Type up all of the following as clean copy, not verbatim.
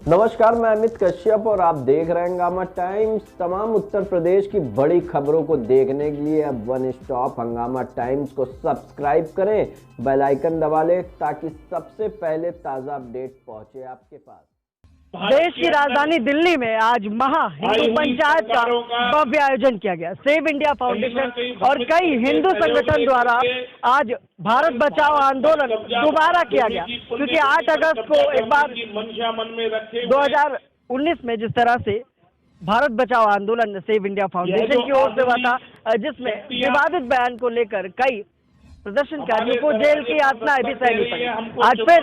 नमस्कार, मैं अमित कश्यप और आप देख रहे हैं हंगामा टाइम्स। तमाम उत्तर प्रदेश की बड़ी खबरों को देखने के लिए अब वन स्टॉप हंगामा टाइम्स को सब्सक्राइब करें, बेल आइकन दबा लें ताकि सबसे पहले ताज़ा अपडेट पहुंचे आपके पास। देश की राजधानी दिल्ली में आज महा हिंदू पंचायत का भव्य आयोजन किया गया। सेव इंडिया फाउंडेशन और कई हिंदू संगठन द्वारा आज भारत बचाओ आंदोलन दोबारा किया गया, क्योंकि 8 अगस्त को एक बार 2019 में जिस तरह से भारत बचाओ आंदोलन सेव इंडिया फाउंडेशन की ओर से हुआ था, जिसमें विवादित बयान को लेकर कई प्रदर्शनकारियों को जेल की यातना भी सहनी पड़ी। आज फिर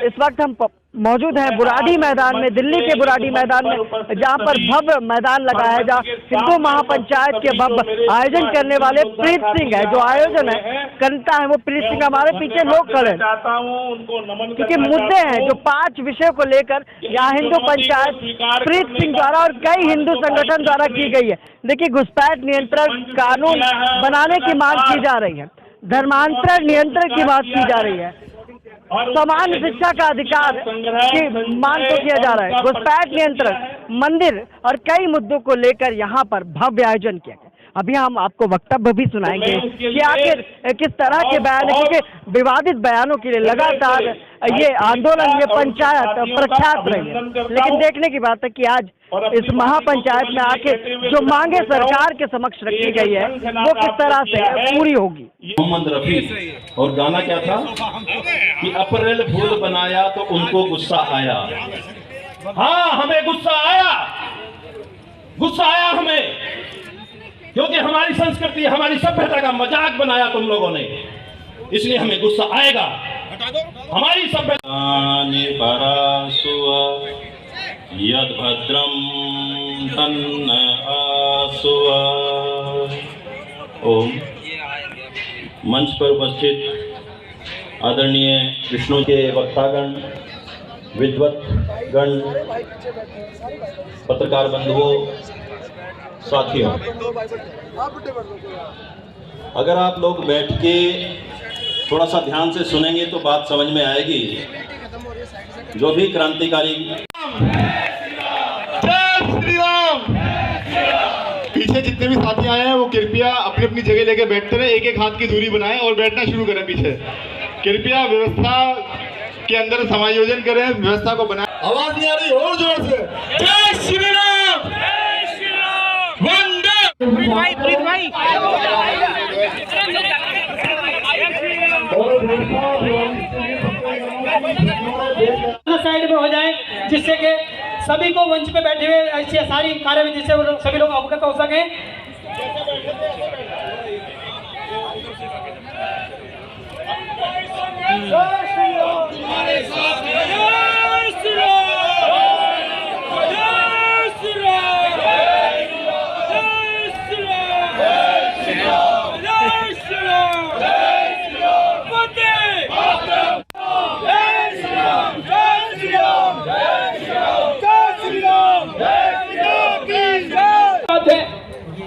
इस वक्त हम मौजूद हैं बुराड़ी मैदान में, दिल्ली के बुराड़ी मैदान में, जहां पर भव्य मैदान लगा है, जहां हिंदू महापंचायत के भव्य आयोजन करने वाले प्रीत सिंह है, जो आयोजन है करता है वो प्रीत सिंह। हमारे पीछे लोग खड़े हैं क्योंकि मुद्दे हैं जो 5 विषयों को लेकर यहाँ हिंदू पंचायत प्रीत सिंह द्वारा और कई हिंदू संगठन द्वारा की गई है। देखिए, घुसपैठ नियंत्रण कानून बनाने की मांग की जा रही है, धर्मांतरण नियंत्रण की बात की जा रही है, समान शिक्षा का अधिकार की मांग को किया जा रहा है, घुसपैठ नियंत्रण, मंदिर और कई मुद्दों को लेकर यहाँ पर भव्य आयोजन किया गया। अभी हम आपको वक्तव्य भी सुनाएंगे कि आखिर किस तरह के बयान, क्योंकि विवादित बयानों के लिए लगातार ये आंदोलन, ये पंचायत प्रख्यात रही है। लेकिन देखने की बात है कि आज इस महापंचायत में आखिर जो मांगे सरकार के समक्ष रखी गई है वो किस तरह से पूरी होगी। मोहम्मद रफी और गाना क्या था कि अप्रैल फूल बनाया तो उनको गुस्सा आया। हाँ, हमें गुस्सा आया हमें, क्योंकि हमारी संस्कृति, हमारी सभ्यता का मजाक बनाया तुम लोगों ने, इसलिए हमें गुस्सा आएगा। हमारी सभ्यता यद भद्रम तन्न आसुआ। ओम। मंच पर उपस्थित आदरणीय विष्णु के वक्तागण, विद्वत्गण, पत्रकार बंधुओं, साथियों, अगर आप लोग बैठ के थोड़ा सा ध्यान से सुनेंगे तो बात समझ में आएगी। जो भी क्रांतिकारी पीछे जितने भी साथी आए हैं वो कृपया अपनी अपनी जगह लेके बैठते रहे, एक एक हाथ की दूरी बनाएं और बैठना शुरू करें। पीछे कृपया व्यवस्था के अंदर समायोजन करें, व्यवस्था को बनाएं। आवाज नहीं आ रही, और जोर से जय श्री राम, वंदे भाई। साइड में हो जाए, जिससे कि सभी को मंच पे बैठे हुए ऐसी सारी कार्यविधि से सभी लोग अवगत हो सके।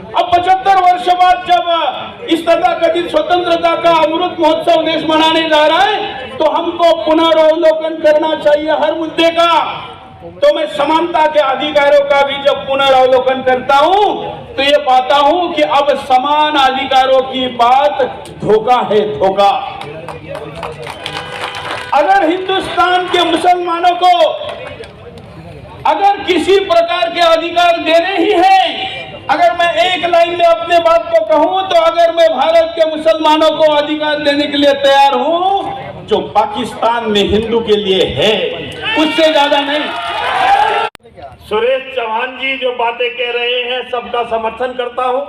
अब 75 वर्ष बाद जब इस तथाकथित स्वतंत्रता का अमृत महोत्सव देश मनाने जा रहा है, तो हमको पुनर्अवलोकन करना चाहिए हर मुद्दे का। तो मैं समानता के अधिकारों का भी जब पुनर्अवलोकन करता हूं तो ये पाता हूं कि अब समान अधिकारों की बात धोखा है, धोखा। अगर हिंदुस्तान के मुसलमानों को अगर किसी प्रकार के अधिकार देने ही हैं, अगर मैं एक लाइन में अपने बात को कहूं तो अगर मैं भारत के मुसलमानों को अधिकार देने के लिए तैयार हूं जो पाकिस्तान में हिंदू के लिए है, उससे ज्यादा नहीं। सुरेश चौहान जी जो बातें कह रहे हैं सबका समर्थन करता हूं।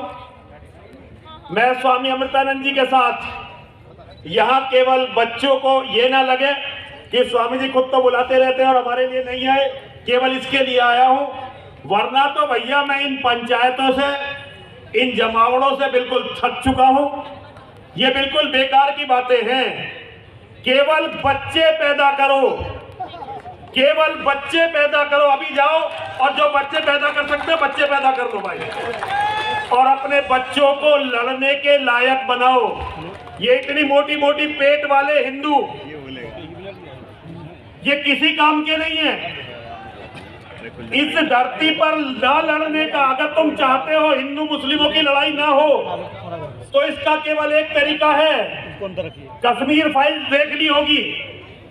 मैं स्वामी अमृतानंद जी के साथ, यहाँ केवल बच्चों को ये ना लगे कि स्वामी जी खुद तो बुलाते रहते हैं और हमारे लिए नहीं आए, केवल इसके लिए आया हूं। वरना तो भैया मैं इन पंचायतों से, इन जमावड़ों से बिल्कुल थक चुका हूं। ये बिल्कुल बेकार की बातें हैं। केवल बच्चे पैदा करो, केवल बच्चे पैदा करो। अभी जाओ और जो बच्चे पैदा कर सकते हैं बच्चे पैदा कर लो भाई, और अपने बच्चों को लड़ने के लायक बनाओ। ये इतनी मोटी मोटी पेट वाले हिंदू ये किसी काम के नहीं है। इस धरती पर ना लड़ने का, अगर तुम चाहते हो हिंदू मुस्लिमों की लड़ाई ना हो, तो इसका केवल एक तरीका है, कश्मीर फाइल देखनी होगी।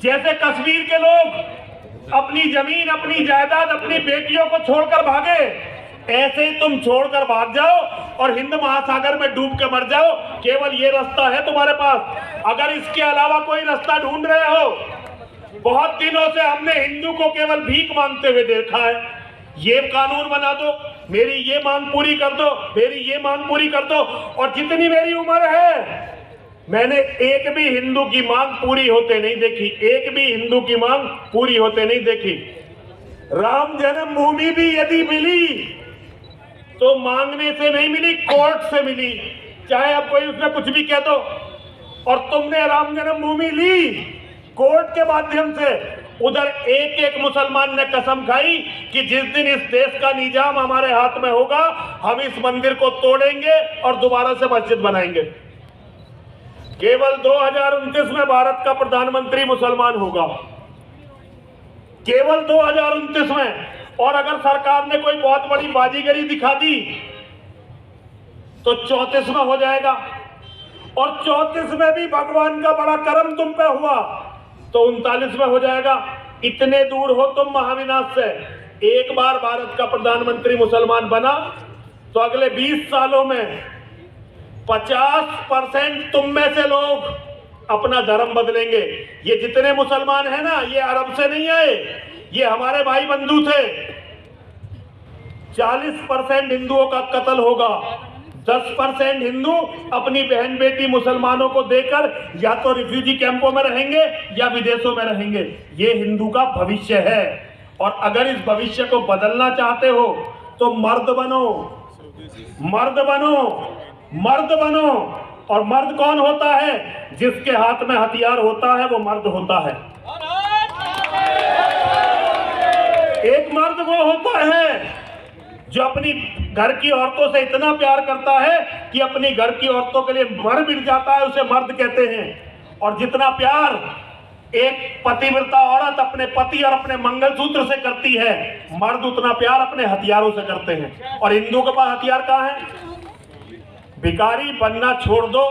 जैसे कश्मीर के लोग अपनी जमीन, अपनी जायदाद, अपनी बेटियों को छोड़कर भागे, ऐसे ही तुम छोड़कर भाग जाओ और हिंद महासागर में डूब के मर जाओ। केवल ये रास्ता है तुम्हारे पास। अगर इसके अलावा कोई रास्ता ढूंढ रहे हो, बहुत दिनों से हमने हिंदू को केवल भीख मांगते हुए देखा है। ये कानून बना दो, मेरी ये मांग पूरी कर दो, मेरी ये मांग पूरी कर दो। और जितनी मेरी उम्र है, मैंने एक भी हिंदू की मांग पूरी होते नहीं देखी, एक भी हिंदू की मांग पूरी होते नहीं देखी। राम जन्मभूमि भी यदि मिली तो मांगने से नहीं मिली, कोर्ट से मिली। चाहे अब कोई उसमें कुछ भी कह दो। और तुमने राम जन्मभूमि ली कोर्ट के माध्यम से। उधर एक एक मुसलमान ने कसम खाई कि जिस दिन इस देश का निजाम हमारे हाथ में होगा, हम इस मंदिर को तोड़ेंगे और दोबारा से मस्जिद बनाएंगे। केवल 2029 में भारत का प्रधानमंत्री मुसलमान होगा, केवल 2029 में। और अगर सरकार ने कोई बहुत बड़ी बाजीगरी दिखा दी तो 34 में हो जाएगा। और 34 में भी भगवान का बड़ा करम तुम पे हुआ तो 39 में हो जाएगा। इतने दूर हो तुम महाविनाश से। एक बार भारत का प्रधानमंत्री मुसलमान बना तो अगले 20 सालों में 50% तुम में से लोग अपना धर्म बदलेंगे। ये जितने मुसलमान हैं ना, ये अरब से नहीं आए, ये हमारे भाई बंधु थे। 40% हिंदुओं का कत्ल होगा। 10% हिंदू अपनी बहन बेटी मुसलमानों को देकर या तो रिफ्यूजी कैंपों में रहेंगे या विदेशों में रहेंगे। ये हिंदू का भविष्य है। और अगर इस भविष्य को बदलना चाहते हो तो मर्द बनो, मर्द बनो, मर्द बनो। और मर्द कौन होता है? जिसके हाथ में हथियार होता है वो मर्द होता है। एक मर्द वो होता है जो अपनी घर की औरतों से इतना प्यार करता है कि अपनी घर की औरतों के लिए मर मिट जाता है, उसे मर्द कहते हैं। और जितना प्यार एक पतिव्रता औरत अपने पति और अपने मंगलसूत्र से करती है, मर्द उतना प्यार अपने हथियारों से करते हैं। और हिंदुओं के पास हथियार कहाँ है? भिखारी बनना छोड़ दो।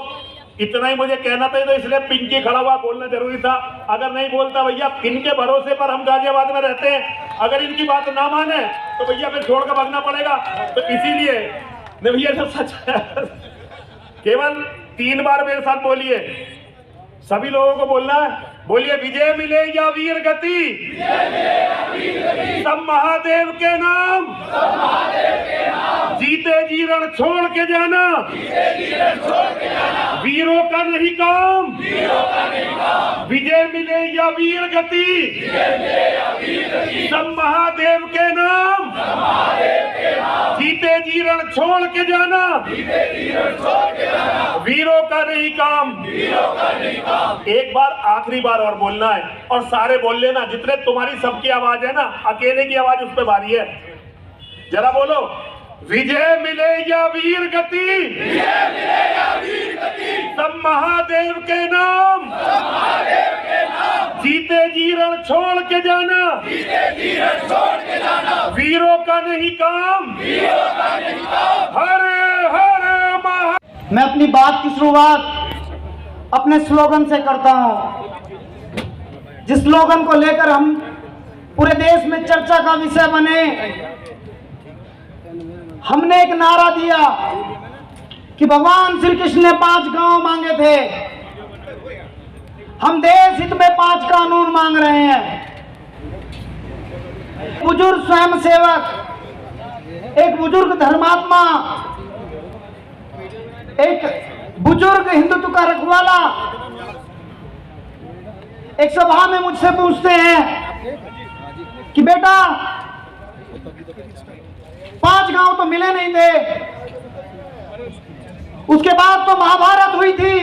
इतना ही मुझे कहना था, तो इसलिए पिंकी खड़ा हुआ बोलना जरूरी था। अगर नहीं बोलता भैया, इनके भरोसे पर हम गाजियाबाद में रहते हैं, अगर इनकी बात ना माने तो भैया फिर छोड़ कर भागना पड़ेगा। तो इसीलिए भैया जो सच है, केवल 3 बार मेरे साथ बोलिए, सभी लोगों को बोलना है। बोलिए, विजय मिले या वीर गति, सब महादेव के नाम, जीते जी रण छोड़ के जाना, वीरों का नहीं काम, विजय मिले या वीर गति, सब महादेव के नाम, जीते जी रण छोड़ के जाना, वीरों का नहीं काम। एक बार, आखिरी बार और बोलना है, और सारे बोल लेना। जितने तुम्हारी सबकी आवाज है ना, अकेले की आवाज उस पर भारी है। जरा बोलो, विजय मिले या वीर गति, सब महादेव के नाम, जीते जी रण छोड़ के जाना, वीरों का नहीं काम। हरे हरे महा। मैं अपनी बात की शुरुआत अपने स्लोगन से करता हूं, जिस स्लोगन को लेकर हम पूरे देश में चर्चा का विषय बने। हमने एक नारा दिया कि भगवान श्री कृष्ण ने 5 गांव मांगे थे, हम देश हित में 5 कानून मांग रहे हैं। बुजुर्ग स्वयं सेवक, एक बुजुर्ग धर्मात्मा, एक बुजुर्ग हिंदुत्व का रखवाला एक सभा में मुझसे पूछते हैं कि बेटा 5 गांव तो मिले नहीं थे, उसके बाद तो महाभारत हुई थी।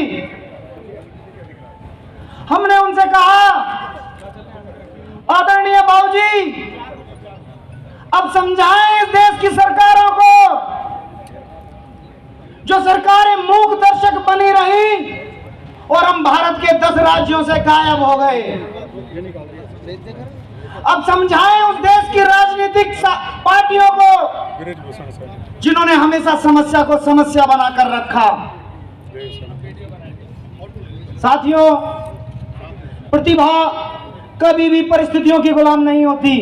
हमने उनसे कहा, आदरणीय बाबूजी, अब समझाएं इस देश की सरकारों को, जो सरकारें मूक दर्शक बनी रही और हम भारत के 10 राज्यों से गायब हो गए। अब समझाएं उस देश की राजनीतिक पार्टियों को जिन्होंने हमेशा समस्या को समस्या बनाकर रखा। साथियों, प्रतिभा कभी भी परिस्थितियों की गुलाम नहीं होती,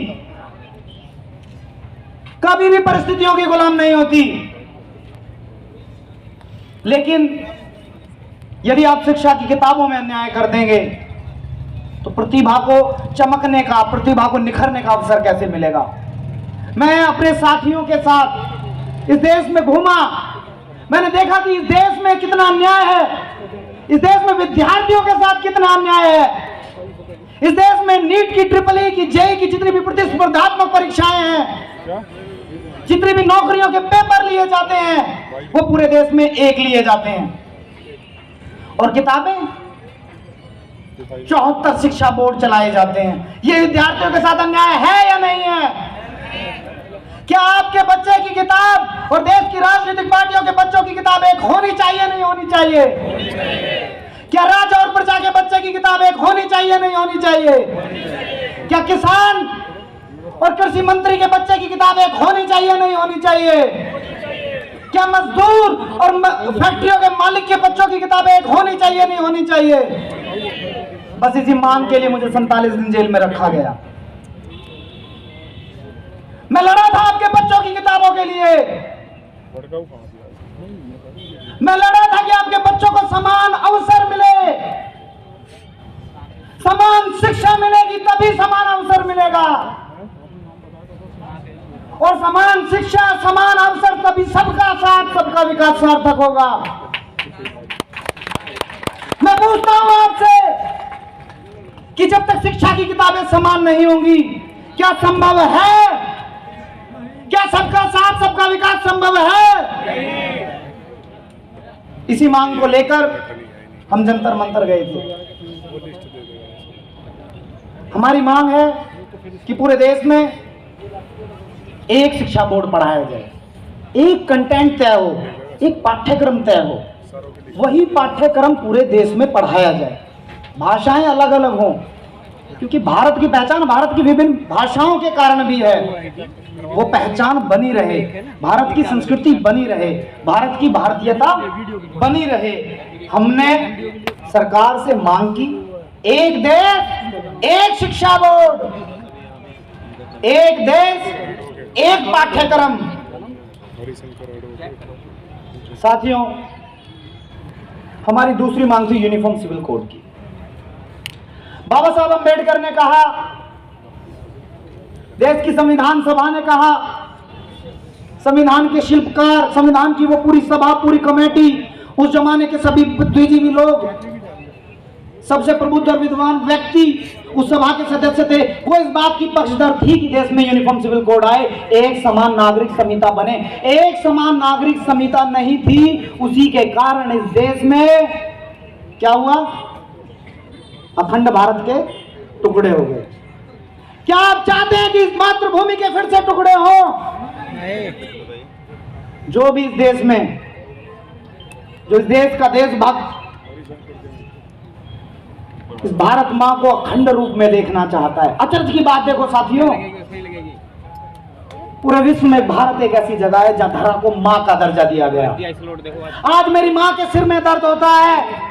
कभी भी परिस्थितियों की गुलाम नहीं होती। लेकिन यदि आप शिक्षा की किताबों में अन्याय कर देंगे तो प्रतिभा को चमकने का, प्रतिभा को निखरने का अवसर कैसे मिलेगा। मैं अपने साथियों के साथ इस देश में घूमा, मैंने देखा कि इस देश में कितना अन्याय है, इस देश में विद्यार्थियों के साथ कितना अन्याय है। इस देश में नीट की, ट्रिपल ई की, जेई की जितनी भी प्रतिस्पर्धात्मक परीक्षाएं हैं, जितनी भी नौकरियों के पेपर लिए जाते हैं, वो पूरे देश में एक लिए जाते हैं। और किताबें 74 शिक्षा बोर्ड चलाए जाते हैं। ये विद्यार्थियों के साथ अन्याय है या नहीं है? क्या आपके बच्चे की किताब और देश की राजनीतिक पार्टियों के बच्चों की किताब एक होनी चाहिए, नहीं होनी चाहिए? क्या राजा और प्रजा के बच्चे की किताब एक होनी चाहिए, नहीं होनी चाहिए? क्या किसान और कृषि मंत्री के बच्चे की किताब एक होनी चाहिए, नहीं होनी चाहिए? क्या मजदूर और फैक्ट्रियों के मालिक के बच्चों की किताबें एक होनी चाहिए, नहीं होनी चाहिए? बस इसी मांग के लिए मुझे 47 दिन जेल में रखा गया। मैं लड़ा था आपके बच्चों की किताबों के लिए, मैं लड़ा था कि आपके बच्चों को समान अवसर मिले, समान शिक्षा मिलेगी तभी समान अवसर मिलेगा, और समान शिक्षा, समान अवसर तभी सबका साथ, सबका विकास सार्थक होगा। मैं पूछता हूं आपसे कि जब तक शिक्षा की किताबें समान नहीं होंगी, क्या संभव है? क्या सबका साथ, सबका विकास संभव है? इसी मांग को लेकर हम जंतर मंतर गए थे। हमारी मांग है कि पूरे देश में एक शिक्षा बोर्ड पढ़ाया जाए, एक कंटेंट तय हो, एक पाठ्यक्रम तय हो, वही पाठ्यक्रम पूरे देश में पढ़ाया जाए। भाषाएं अलग अलग हों, क्योंकि भारत की पहचान भारत की विभिन्न भाषाओं के कारण भी है। वो पहचान बनी रहे, भारत की संस्कृति बनी रहे, भारत की भारतीयता बनी रहे। हमने सरकार से मांग की, एक देश एक शिक्षा बोर्ड, एक देश एक पाठ्यक्रम। साथियों, हमारी दूसरी मांग थी यूनिफॉर्म सिविल कोड की। बाबा साहब अंबेडकर ने कहा, देश की संविधान सभा ने कहा, संविधान के शिल्पकार, संविधान की वो पूरी सभा, पूरी कमेटी, उस जमाने के सभी बुद्धिजीवी लोग, सबसे प्रबुद्ध और विद्वान व्यक्ति उस सभा के सदस्य थे। वो इस बात की पक्षधर थी कि देश में यूनिफॉर्म सिविल कोड आए, एक समान नागरिक संहिता बने। एक समान नागरिक संहिता नहीं थी, उसी के कारण इस देश में क्या हुआ? अखंड भारत के टुकड़े हो गए। क्या आप चाहते हैं कि इस मातृभूमि के फिर से टुकड़े हो? जो भी इस देश में, जो इस देश का देशभक्त इस भारत मां को अखंड रूप में देखना चाहता है। अचरज की बात देखो साथियों, पूरे विश्व में भारत एक ऐसी जगह है जहां धरा को मां का दर्जा दिया गया। आज मेरी मां के सिर में दर्द होता है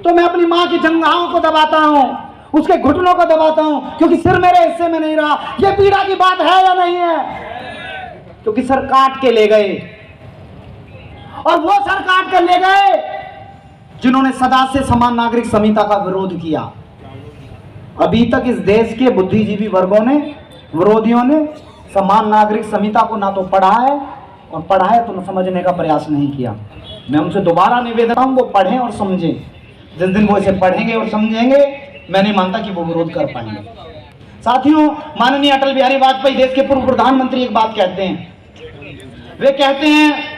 तो मैं अपनी मां की जंघाओं को दबाता हूं, उसके घुटनों को दबाता हूं, क्योंकि सिर मेरे हिस्से में नहीं रहा। यह पीड़ा की बात है या नहीं है? क्योंकि सर काट के ले गए, और वो सर काट कर ले गए जिन्होंने सदा से समान नागरिक संहिता का विरोध किया। अभी तक इस देश के बुद्धिजीवी वर्गों ने, विरोधियों ने समान नागरिक संहिता को ना तो पढ़ा है, और पढ़ा है तो समझने का प्रयास नहीं किया। मैं उनसे दोबारा निवेदन हूं, वो पढ़ें और समझें। जिस दिन वो इसे पढ़ेंगे और समझेंगे, मैं नहीं मानता कि वो विरोध कर पाएंगे। साथियों, माननीय अटल बिहारी वाजपेयी देश के पूर्व प्रधानमंत्री एक बात कहते हैं। वे कहते हैं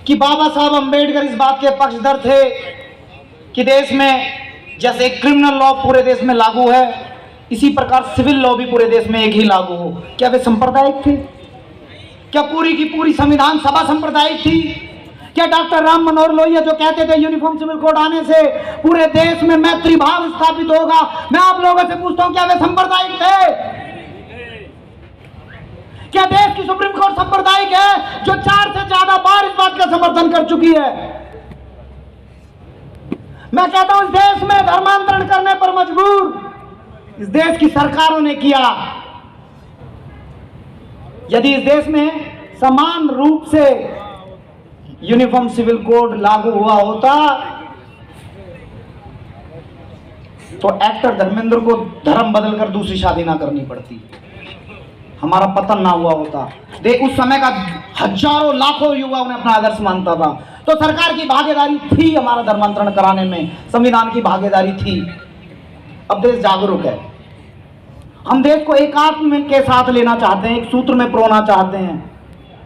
कि बाबा साहब अंबेडकर इस बात के पक्षधर थे कि देश में जैसे क्रिमिनल लॉ पूरे देश में लागू है, इसी प्रकार सिविल लॉ भी पूरे देश में एक ही लागू हो। क्या वे सांप्रदायिक थे? क्या पूरी की पूरी संविधान सभा सांप्रदायिक थी? क्या डॉक्टर राम मनोहर लोहिया जो कहते थे यूनिफॉर्म सिविल कोड आने से पूरे देश में मैत्री भाव स्थापित होगा, मैं आप लोगों से पूछता हूं क्या वे सांप्रदायिक थे? क्या देश की सुप्रीम कोर्ट सांप्रदायिक है जो 4 से ज्यादा बार इस बात का समर्थन कर चुकी है? मैं कहता हूं इस देश में धर्मांतरण करने पर मजबूर इस देश की सरकारों ने किया। यदि इस देश में समान रूप से यूनिफॉर्म सिविल कोड लागू हुआ होता तो एक्टर धर्मेंद्र को धर्म बदलकर दूसरी शादी ना करनी पड़ती, हमारा पतन ना हुआ होता। उस समय का हजारों लाखों युवा उन्हें अपना आदर्श मानता था। तो सरकार की भागीदारी थी हमारा धर्मांतरण कराने में, संविधान की भागीदारी थी। अब देश जागरूक है, हम देश को एकात्म के साथ लेना चाहते हैं, एक सूत्र में पिरोना चाहते हैं।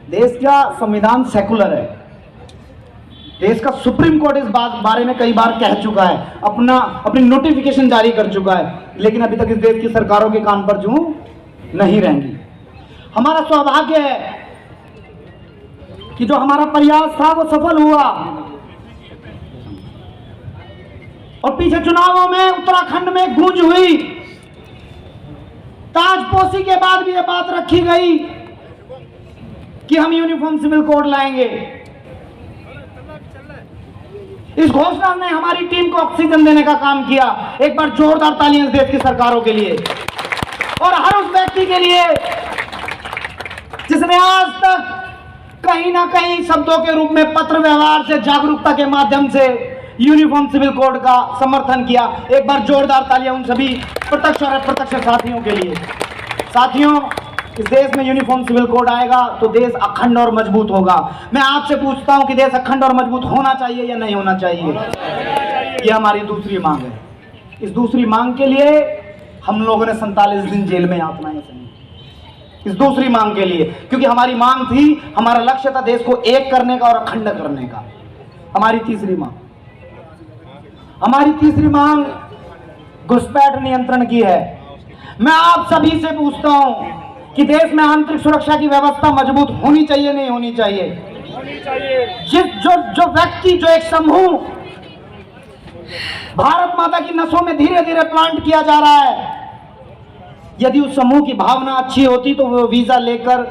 देश का संविधान सेकुलर है, देश का सुप्रीम कोर्ट इस बारे में कई बार कह चुका है, अपनी नोटिफिकेशन जारी कर चुका है, लेकिन अभी तक इस देश की सरकारों के कान पर जूं नहीं रहेंगी। हमारा सौभाग्य है कि जो हमारा प्रयास था वो सफल हुआ और पीछे चुनावों में उत्तराखंड में गूंज हुई, ताजपोशी के बाद भी ये बात रखी गई कि हम यूनिफॉर्म सिविल कोड लाएंगे। इस घोषणा ने हमारी टीम को ऑक्सीजन देने का काम किया। एक बार जोरदार तालियां इस देश की सरकारों के लिए और हर उस व्यक्ति के लिए जिसने आज तक कहीं ना कहीं शब्दों के रूप में पत्र व्यवहार से, जागरूकता के माध्यम से यूनिफॉर्म सिविल कोड का समर्थन किया। एक बार जोरदार तालियां उन सभी प्रत्यक्ष और अप्रत्यक्ष साथियों के लिए। साथियों, इस देश में यूनिफॉर्म सिविल कोड आएगा तो देश अखंड और मजबूत होगा। मैं आपसे पूछता हूं कि देश अखंड और मजबूत होना चाहिए या नहीं होना चाहिए? ये हमारी दूसरी मांग है। इस दूसरी मांग के लिए हम लोगों ने 47 दिन जेल में यातनाएं सही, इस दूसरी मांग के लिए, क्योंकि हमारी मांग थी, हमारा लक्ष्य था देश को एक करने का और अखंड करने का। हमारी तीसरी मांग घुसपैठ नियंत्रण की है। मैं आप सभी से पूछता हूं कि देश में आंतरिक सुरक्षा की व्यवस्था मजबूत होनी चाहिए नहीं होनी चाहिए? जो व्यक्ति, जो एक समूह भारत माता की नसों में धीरे धीरे प्लांट किया जा रहा है, यदि उस समूह की भावना अच्छी होती तो वो वीजा लेकर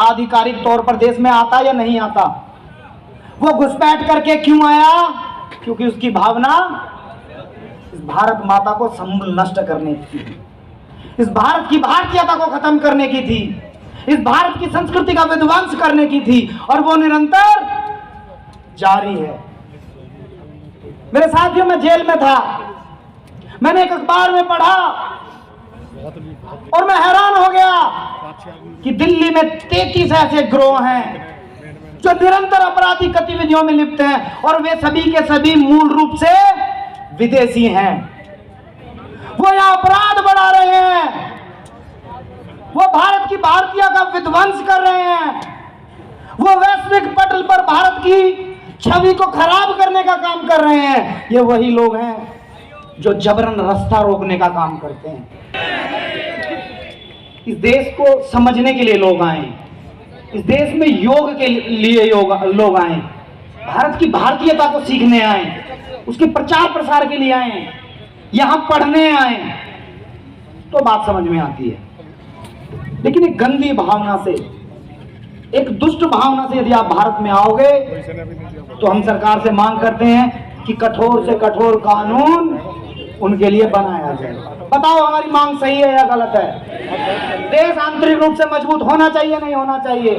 आधिकारिक तौर पर देश में आता या नहीं आता? वो घुसपैठ करके क्यों आया? क्योंकि उसकी भावना इस भारत माता को समूल नष्ट करने की थी, इस भारत की भारतीयता को खत्म करने की थी, इस भारत की संस्कृति का विध्वंस करने की थी, और वो निरंतर जारी है। मेरे साथियों, मैं जेल में था, मैंने एक अखबार में पढ़ा और मैं हैरान हो गया कि दिल्ली में 33 ऐसे गिरोह हैं जो निरंतर आपराधिक गतिविधियों में लिप्त हैं और वे सभी के सभी मूल रूप से विदेशी हैं। वो यहाँ अपराध बढ़ा रहे हैं, वो भारत की भारतीय का विध्वंस कर रहे हैं, वो वैश्विक पटल पर भारत की छवि को खराब करने का काम कर रहे हैं। ये वही लोग हैं जो जबरन रास्ता रोकने का काम करते हैं। इस देश को समझने के लिए लोग आए, इस देश में योग के लिए लोग आए, भारत की भारतीयता को सीखने आए, उसके प्रचार प्रसार के लिए आए, यहां पढ़ने आए, तो बात समझ में आती है। लेकिन एक गंदी भावना से, एक दुष्ट भावना से यदि आप भारत में आओगे तो हम सरकार से मांग करते हैं कि कठोर से कठोर कानून उनके लिए बनाया जाए। बताओ हमारी मांग सही है या गलत है? देश आंतरिक रूप से मजबूत होना चाहिए नहीं होना चाहिए?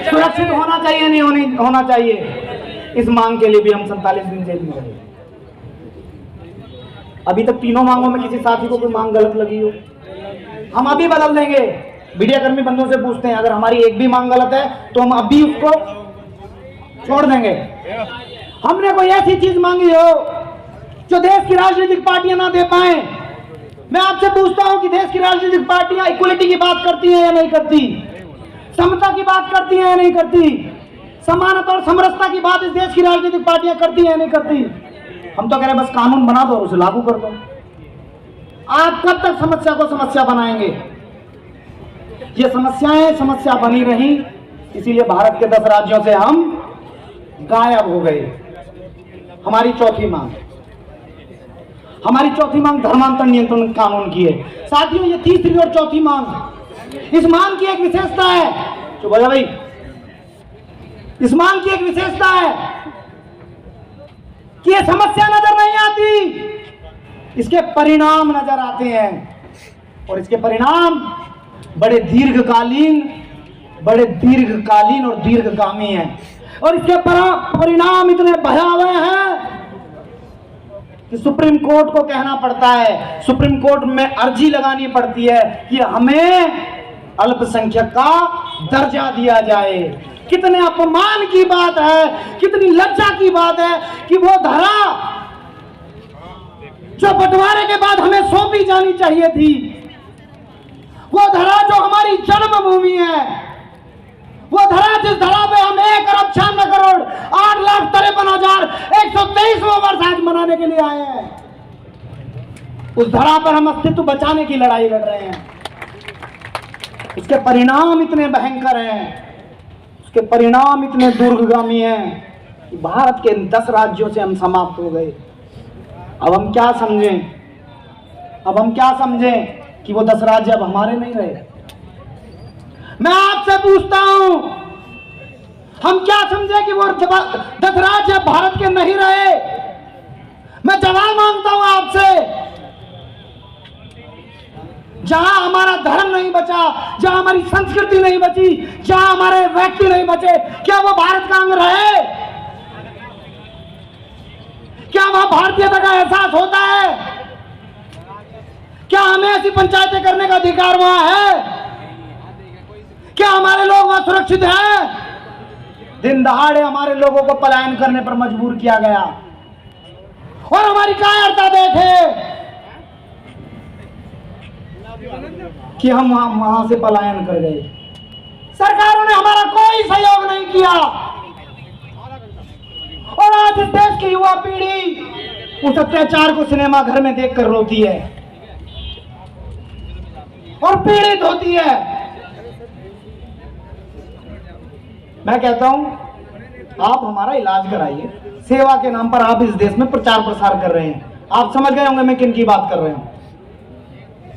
सुरक्षित होना चाहिए नहीं होना चाहिए? इस मांग के लिए भी हम 47 दिन जेल में रहे। अभी तक तीनों मांगों में किसी साथी को कोई मांग गलत लगी हो, हम अभी बदल देंगे। मीडिया कर्मी बंधुओं से पूछते हैं, अगर हमारी एक भी मांग गलत है तो हम अभी उसको छोड़ देंगे। हमने कोई ऐसी चीज मांगी हो जो देश की राजनीतिक पार्टियां ना दे पाए? मैं आपसे पूछता हूं कि देश की राजनीतिक पार्टियां इक्वलिटी की बात करती हैं या नहीं करती? समता की बात करती हैं या नहीं करती? समानता और समरसता की बात इस देश की राजनीतिक पार्टियां करती हैं या नहीं करती? हम तो कह रहे हैं बस कानून बना दो और उसे लागू कर दो। आप कब तक समस्या को समस्या बनाएंगे? ये समस्याएं समस्या बनी रही, इसीलिए भारत के 10 राज्यों से हम गायब हो गए। हमारी चौथी मांग धर्मांतर नियंत्रण कानून की है। साथियों, ये तीसरी और चौथी मांग, इस मांग की एक विशेषता है, चुप हो जा भाई, इस मांग की एक विशेषता है कि ये समस्या नजर नहीं आती, इसके परिणाम नजर आते हैं, और इसके परिणाम बड़े दीर्घकालीन और दीर्घगामी हैं, और इसके परिणाम इतने भयावह हैं कि सुप्रीम कोर्ट को कहना पड़ता है, सुप्रीम कोर्ट में अर्जी लगानी पड़ती है कि हमें अल्पसंख्यक का दर्जा दिया जाए। कितने अपमान की बात है, कितनी लज्जा की बात है कि वो धरा जो बंटवारे के बाद हमें सौंपी जानी चाहिए थी, वो धरा जो हमारी जन्मभूमि है, वो धरा जिस धरा पे हम 1,96,8,53,123वां वर्ष आज मनाने के लिए आए हैं, उस धरा पर हम अस्तित्व बचाने की लड़ाई लड़ रहे हैं। इसके परिणाम इतने भयंकर हैं, उसके परिणाम इतने दूरगामी हैं कि भारत के 10 राज्यों से हम समाप्त हो गए। अब हम क्या समझें कि वो 10 राज्य अब हमारे नहीं रहे। मैं आपसे पूछता हूं, हम क्या समझे कि वो 10 राज्य भारत के नहीं रहे? मैं जवाब मांगता हूं आपसे। जहां हमारा धर्म नहीं बचा, जहां हमारी संस्कृति नहीं बची, जहां हमारे व्यक्ति नहीं बचे, क्या वो भारत का अंग रहे? क्या वहां भारतीयता का एहसास होता है? क्या हमें ऐसी पंचायतें करने का अधिकार वहां है? क्या हमारे लोग वहां सुरक्षित हैं? दिन दहाड़े हमारे लोगों को पलायन करने पर मजबूर किया गया, और हमारी कायरता देखे कि हम वहां से पलायन कर गए। सरकारों ने हमारा कोई सहयोग नहीं किया, और आज इस देश की युवा पीढ़ी उस अत्याचार को सिनेमा घर में देखकर रोती है और पीड़ित होती है। मैं कहता हूं, आप हमारा इलाज कराइए, सेवा के नाम पर आप इस देश में प्रचार प्रसार कर रहे हैं। आप समझ गए होंगे मैं किन की बात कर रहा हूं।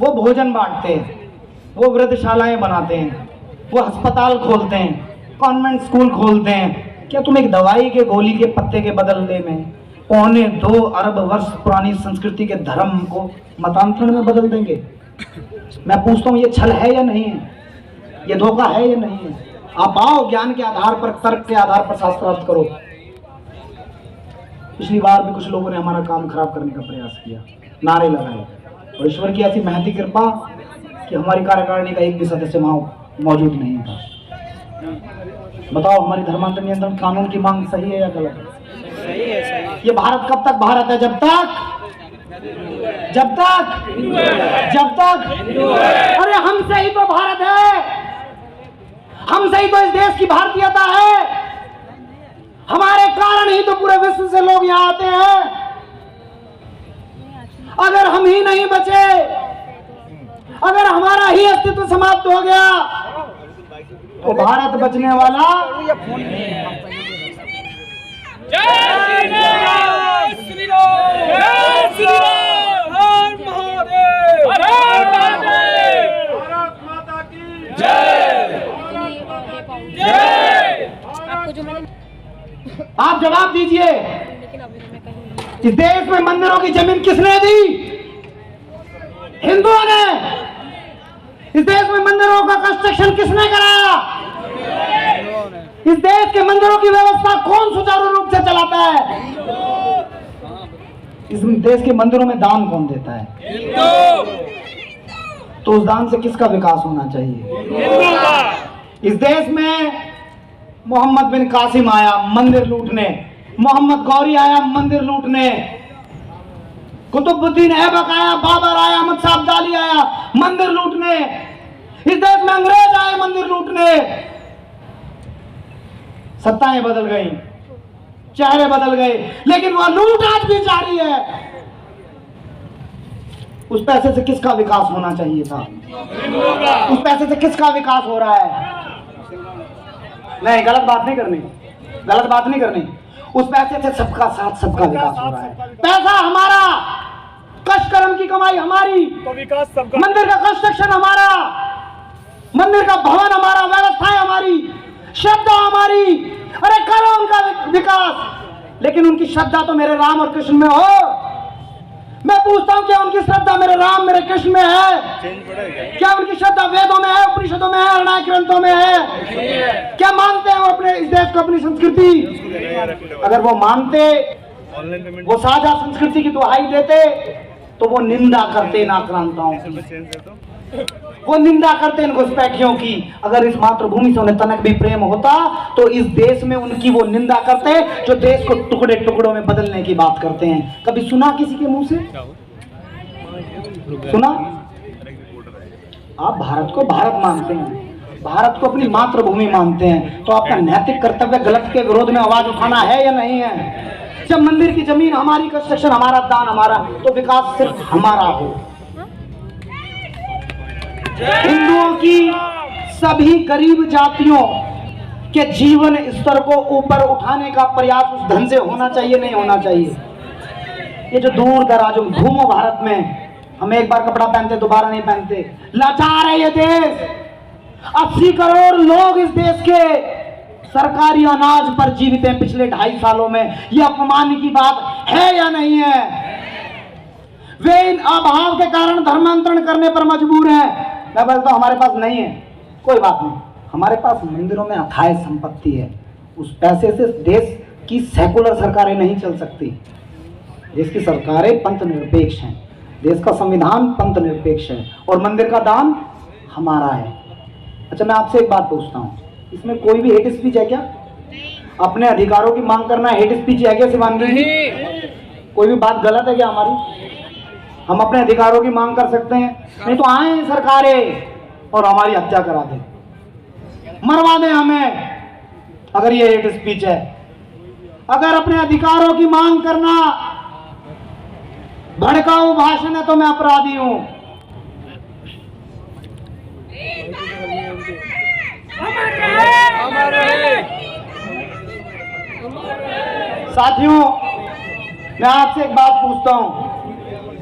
वो भोजन बांटते हैं, वो वृद्धशालाएं बनाते हैं, वो अस्पताल खोलते हैं, कॉन्वेंट स्कूल खोलते हैं। क्या तुम एक दवाई के गोली के पत्ते के बदले में 2.25 अरब वर्ष पुरानी संस्कृति के धर्म को मतांतरण में बदल देंगे? मैं पूछता हूँ, ये छल है या नहीं है? ये धोखा है या नहीं है? आप आओ, ज्ञान के आधार पर, तर्क के आधार पर शास्त्रार्थ करो। पिछली बार भी कुछ लोगों ने हमारा काम खराब करने का प्रयास किया, नारे लगाए, और ईश्वर की ऐसी महती कृपा कि हमारी कार्यकारिणी का एक भी सदस्य मौजूद नहीं था। बताओ, हमारी धर्मांतर नियंत्रण कानून की मांग सही है या गलत? सही है। ये भारत कब तक भारत है? जब तक अरे हमसे ही तो भारत है, हमसे ही तो इस देश की भारतीयता है। हमारे कारण ही तो पूरे विश्व से लोग यहाँ आते हैं। अगर हम ही नहीं बचे, अगर हमारा ही अस्तित्व समाप्त हो गया, तो भारत बचने वाला आप जवाब दीजिए। इस देश में मंदिरों की जमीन किसने दी? हिंदुओं ने। इस देश में मंदिरों का कंस्ट्रक्शन किसने कराया? इस देश के मंदिरों की व्यवस्था कौन सुचारू रूप से चलाता है? इस देश के मंदिरों में दान कौन देता है? तो उस दान से किसका विकास होना चाहिए? इस देश में मोहम्मद बिन कासिम आया मंदिर लूटने, मोहम्मद गौरी आया मंदिर लूटने, कुतुबुद्दीन ऐबक आया, बाबर आया, अहमद शाह अब्दाली आया मंदिर लूटने। इस देश में अंग्रेज आए मंदिर लूटने। सत्ताएं बदल गई, चेहरे बदल गए, लेकिन वह लूट आज भी जारी है। उस पैसे से किसका विकास होना चाहिए था? उस पैसे से किसका विकास हो रहा है? नहीं, गलत बात नहीं करनी। गलत बात नहीं करनी। उस पैसे से सबका साथ सबका विकास हो रहा है। पैसा हमारा, कष्ट कर्म की कमाई हमारी, तो विकास सबका। मंदिर का कंस्ट्रक्शन हमारा, मंदिर का भवन हमारा, व्यवस्थाएं हमारी, श्रद्धा हमारी। अरे करो उनका विकास, लेकिन उनकी श्रद्धा तो मेरे राम और कृष्ण में हो। मैं पूछता हूं क्या उनकी श्रद्धा मेरे राम मेरे कृष्ण में है? क्या उनकी श्रद्धा वेदों में है, उपनिषदों में है, अरणाय ग्रंथों में है? क्या मानते हैं वो अपने इस देश को, अपनी संस्कृति? अगर वो मानते, वो साझा संस्कृति की दुहाई देते, तो वो निंदा करते इन आक्रांताओं की, वो निंदा करते इन घुसपैठियों की। अगर इस मातृभूमि से उन्हें तनक भी प्रेम होता तो इस देश में उनकी वो निंदा करते जो देश को टुकड़े टुकड़ों में बदलने की बात करते हैं। कभी सुना किसी के मुंह से? सुना? आप भारत को भारत मानते हैं, भारत को अपनी मातृभूमि मानते हैं, तो आपका नैतिक कर्तव्य गलत के विरोध में आवाज उठाना है या नहीं है? जब मंदिर की जमीन हमारी, कंस्ट्रक्शन हमारा, दान हमारा, तो विकास सिर्फ हमारा हो। हिंदुओं की सभी गरीब जातियों के जीवन स्तर को ऊपर उठाने का प्रयास उस ढंग से होना चाहिए, नहीं होना चाहिए? ये जो दूर दराजों घूमो भारत में, हम एक बार कपड़ा पहनते दोबारा नहीं पहनते, लाचार है ये देश। 80 करोड़ लोग इस देश के सरकारी अनाज पर जीवित हैं पिछले 2.5 सालों में। यह अपमान की बात है या नहीं है? वे इन अभाव के कारण धर्मांतरण करने पर मजबूर हैं। मैं बोलता हूं हमारे पास नहीं है, कोई बात नहीं, हमारे पास मंदिरों में अथाह संपत्ति है। उस पैसे से देश की सेकुलर सरकारें नहीं चल सकती। देश की सरकारें पंथ निरपेक्ष हैं, देश का संविधान पंथ निरपेक्ष है, और मंदिर का दान हमारा है। अच्छा, मैं आपसे एक बात पूछता हूँ, इसमें कोई भी हेट स्पीच है क्या? अपने अधिकारों की मांग करना हेट स्पीच है क्या शिवांगी जी? कोई भी बात गलत है क्या हमारी? हम अपने अधिकारों की मांग कर सकते हैं, नहीं तो आए सरकारें और हमारी हत्या करा दें, मरवा दें हमें, अगर ये हेट स्पीच है। अगर अपने अधिकारों की मांग करना भड़काऊ भाषण है तो मैं अपराधी हूं। साथियों, मैं आपसे एक बात पूछता हूं,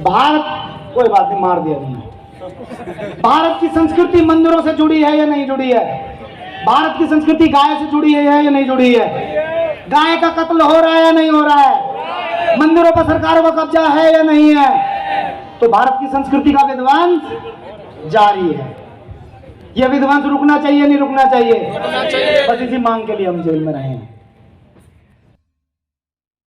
भारत, कोई बात नहीं, मार दिया तुमने, भारत की संस्कृति मंदिरों से जुड़ी है या नहीं जुड़ी है? भारत की संस्कृति गाय से जुड़ी है या नहीं जुड़ी है? गाय का कत्ल हो रहा है या नहीं हो रहा है? मंदिरों पर सरकारों का कब्जा है या नहीं है? तो भारत की संस्कृति का विध्वंस जारी है। यह विध्वंस रुकना चाहिए, नहीं रुकना चाहिए? बस इसी मांग के लिए हम जेल में रहे हैं।